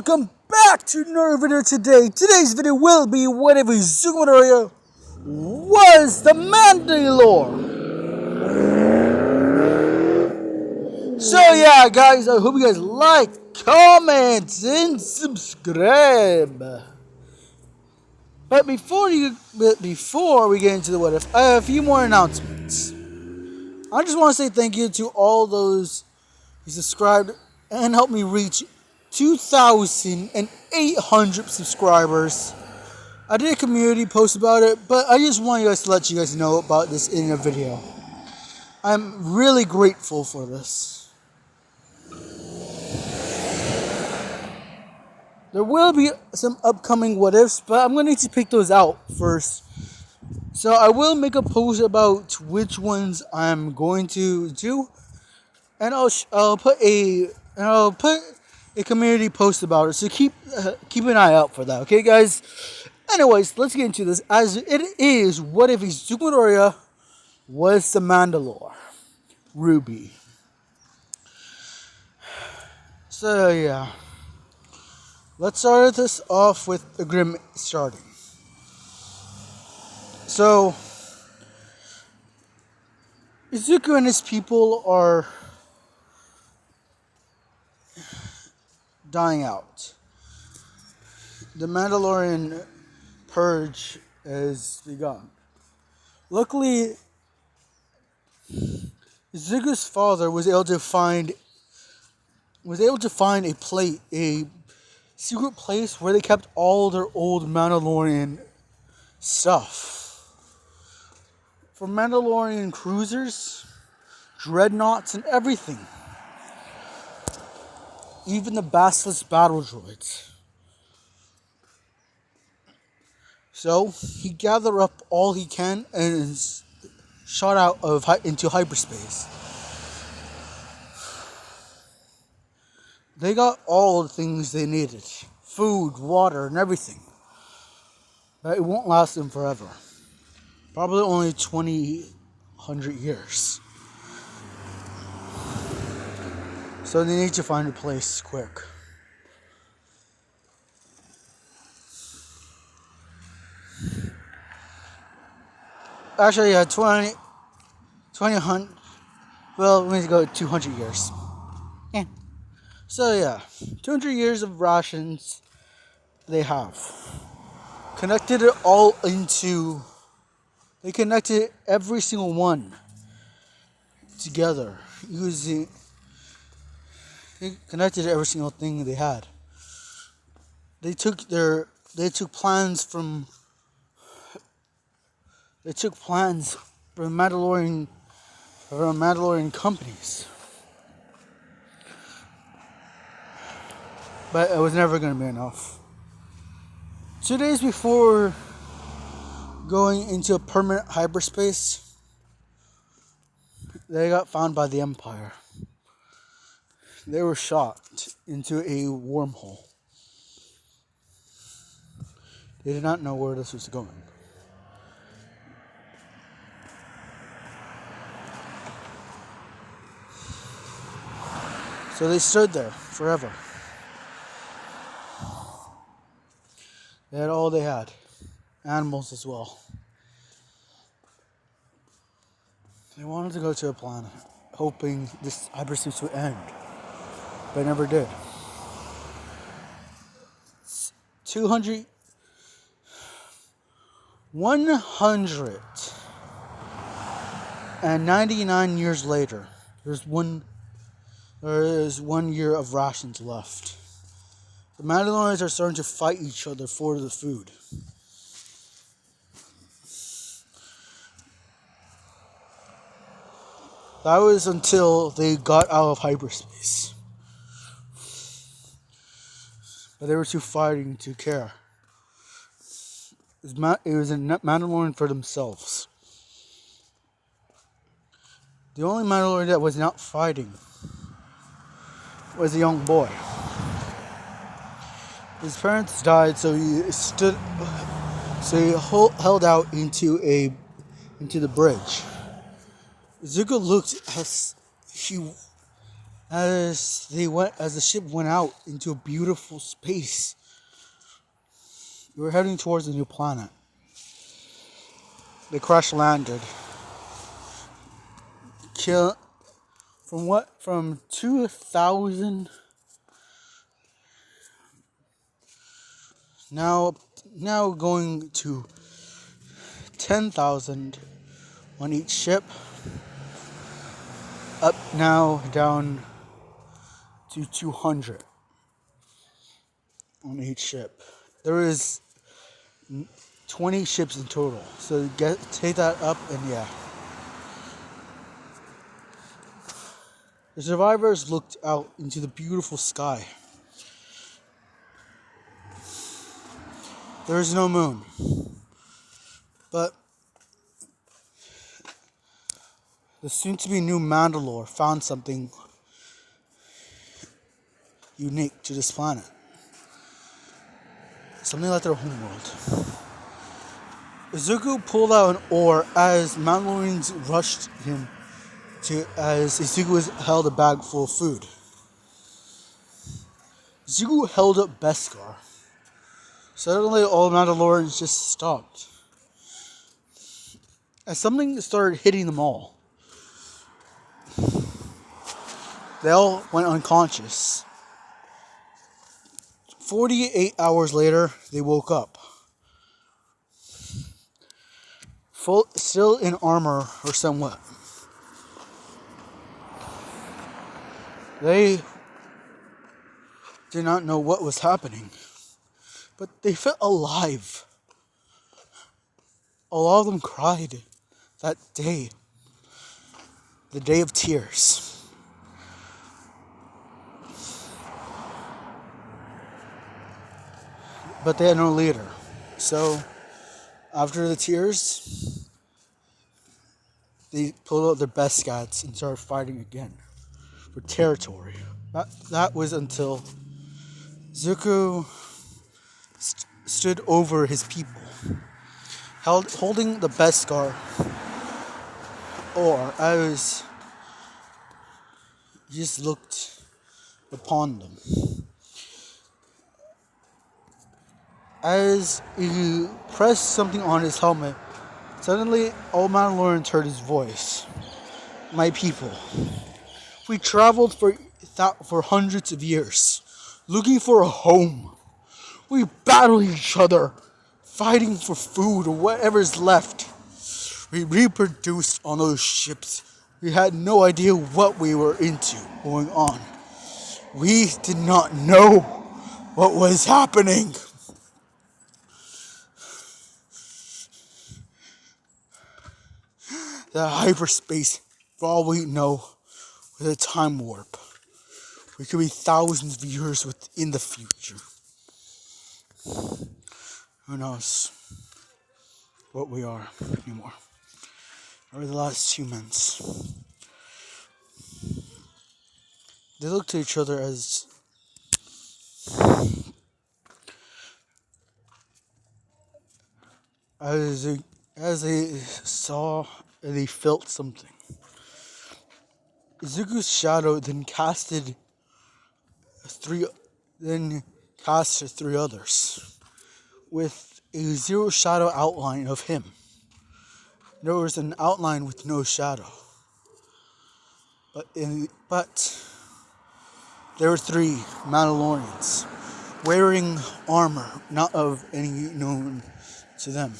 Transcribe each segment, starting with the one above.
welcome back to another video today. Today's video will be what if Zumadoria was the Mand'alor. So yeah, guys, I hope you guys like, comment, and subscribe. But before we get into the what if, I have a few more announcements. I just want to say thank you to all those who subscribed and helped me reach 2,800 subscribers. I did a community post about it, but I just want you guys to let you guys know about this in a video. I'm really grateful for this. There will be some upcoming what ifs, but I'm going to need to pick those out first. So I will make a post about which ones I'm going to do, and I'll put a community post about it. So keep an eye out for that, okay, guys? Anyways, let's get into this. As it is, what if Zumadoria was the Mand'alor, rwby? So yeah, let's start this off with a grim starting. So Izuku and his people are dying out. The Mandalorian purge has begun. Luckily, Izuku's father was able to find a secret place where they kept all their old Mandalorian stuff. From Mandalorian cruisers, dreadnoughts, and everything. Even the basilisk battle droids. So he gathered up all he can and shot out into hyperspace. They got all the things they needed: food, water, and everything. But it won't last them forever. Probably only 2,000 years. So they need to find a place quick. Actually, yeah, 20, well, we need to go 200 years. Yeah. So yeah, 200 years of rations they have. They connected every single one together using. They connected every single thing they had. They took plans from Mandalorian companies. But it was never going to be enough. 2 days before going into a permanent hyperspace, they got found by the Empire. They were shot into a wormhole. They did not know where this was going. So they stood there forever. They had all they had. Animals as well. They wanted to go to a planet, hoping this hyperspace would end. But it never did. 199 years later, there is 1 year of rations left. The Mandalorians are starting to fight each other for the food. That was until they got out of hyperspace. But they were too fighting to care. It was a Mandalorian for themselves. The only Mandalorian that was not fighting was a young boy. His parents died, so he held out into the bridge. Zuko looked as As the ship went out into a beautiful space, they were heading towards a new planet. They crash landed. Kill from 2,000 now going to 10,000 on each ship. Up now down to 200 on each ship. There is 20 ships in total. So take that up and yeah. The survivors looked out into the beautiful sky. There is no moon. But the soon-to-be new Mand'alor found something unique to this planet. Something like their homeworld. Izuku pulled out an oar as Mandalorians rushed him as Izuku held a bag full of food. Izuku held up Beskar. Suddenly all Mandalorians just stopped. As something started hitting them all. They all went unconscious. 48 hours later, they woke up. Still in armor or somewhat. They did not know what was happening, but they felt alive. A lot of them cried that day, the day of tears. But they had no leader. So, after the tears, they pulled out their best guys and started fighting again for territory. That was until Zuko stood over his people, holding the Beskar, or as he just looked upon them. As he pressed something on his helmet, suddenly old Mandalorian heard his voice. My people, we traveled for hundreds of years, looking for a home. We battled each other, fighting for food or whatever's left. We reproduced on those ships. We had no idea what we were into going on. We did not know what was happening. The hyperspace, for all we know, with a time warp. We could be thousands of years within the future. Who knows what we are anymore. Over the last humans. They looked to each other as they saw and they felt something. Izuku's shadow then casted three others with a zero shadow outline of him. There was an outline with no shadow. But there were 3 Mandalorians wearing armor not of any known to them.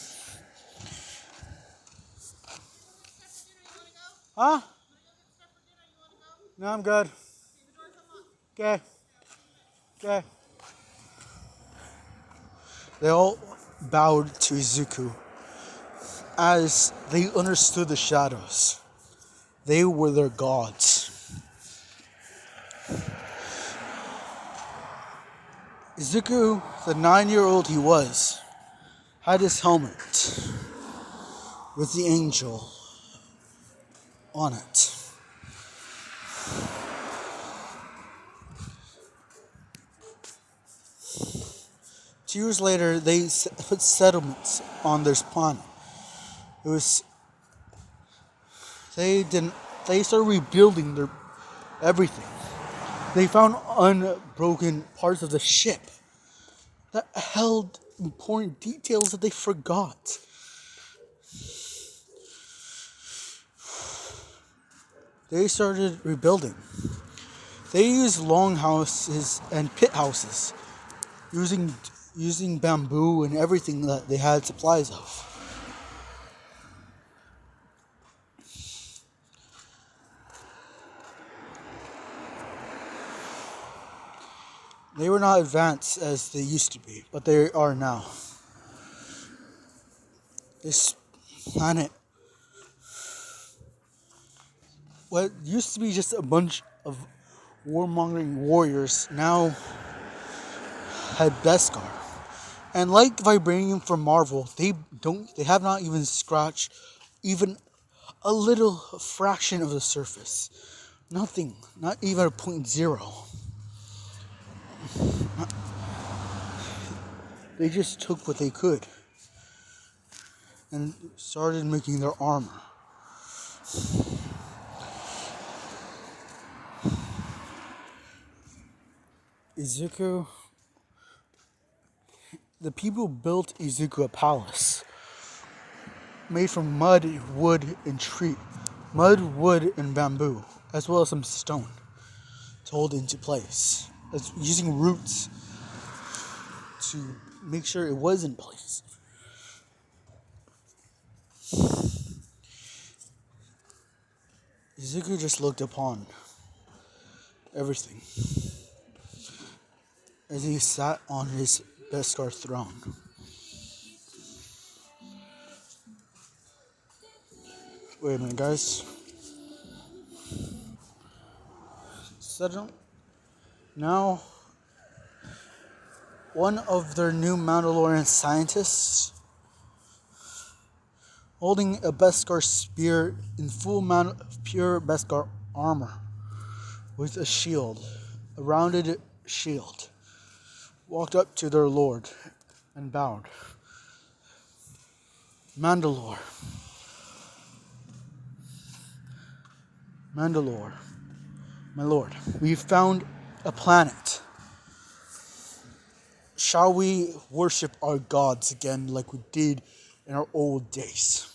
Huh? No, I'm good. Okay. They all bowed to Izuku as they understood the shadows. They were their gods. Izuku, the 9-year-old he was, had his helmet with the angel on it. Years later, they put settlements on this planet. They started rebuilding their everything. They found unbroken parts of the ship that held important details that they forgot. They started rebuilding. They used longhouses and pit houses, using bamboo and everything that they had supplies of. They were not advanced as they used to be, but they are now. This planet, what used to be just a bunch of warmongering warriors, now had Beskar. And like Vibranium from Marvel, they have not even scratched even a little fraction of the surface. Nothing, not even a 0.0. They just took what they could and started making their armor. Izuku, the people built Izuku a palace made from mud, wood, and bamboo, as well as some stone to hold into place. That's using roots to make sure it was in place. Izuku just looked upon everything as he sat on his Beskar throne. Wait a minute, guys. Settle. Now, one of their new Mandalorian scientists, holding a Beskar spear in full pure Beskar armor, with a shield, a rounded shield, walked up to their lord and bowed. Mand'alor, my lord, we found a planet. Shall we worship our gods again like we did in our old days?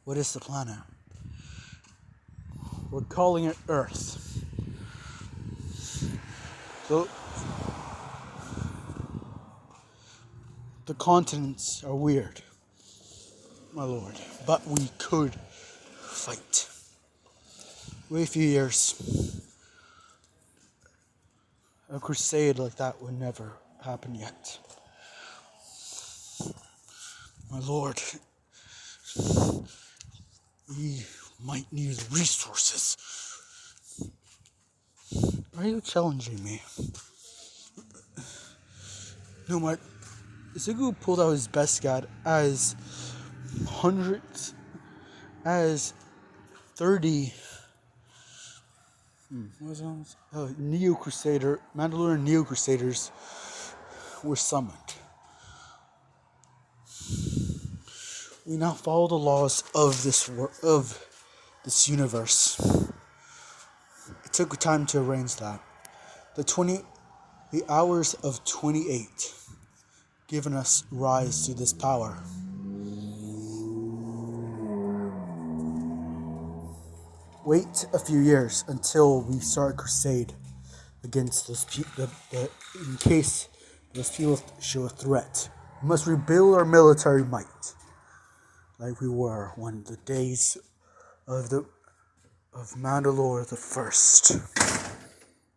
What is the planet? We're calling it Earth. So, the continents are weird, my lord, but we could fight. Wait a few years. A crusade like that would never happen yet. My lord, we might need resources. Are you challenging me? No, my Izuku pulled out his best god as 30 Mandalorian Neo Crusaders were summoned. We now follow the laws of this universe. It took time to arrange that. The hours of 28 given us rise to this power. Wait a few years until we start a crusade against those people. In case those people show a threat, we must rebuild our military might, like we were when the days of Mandalore the First.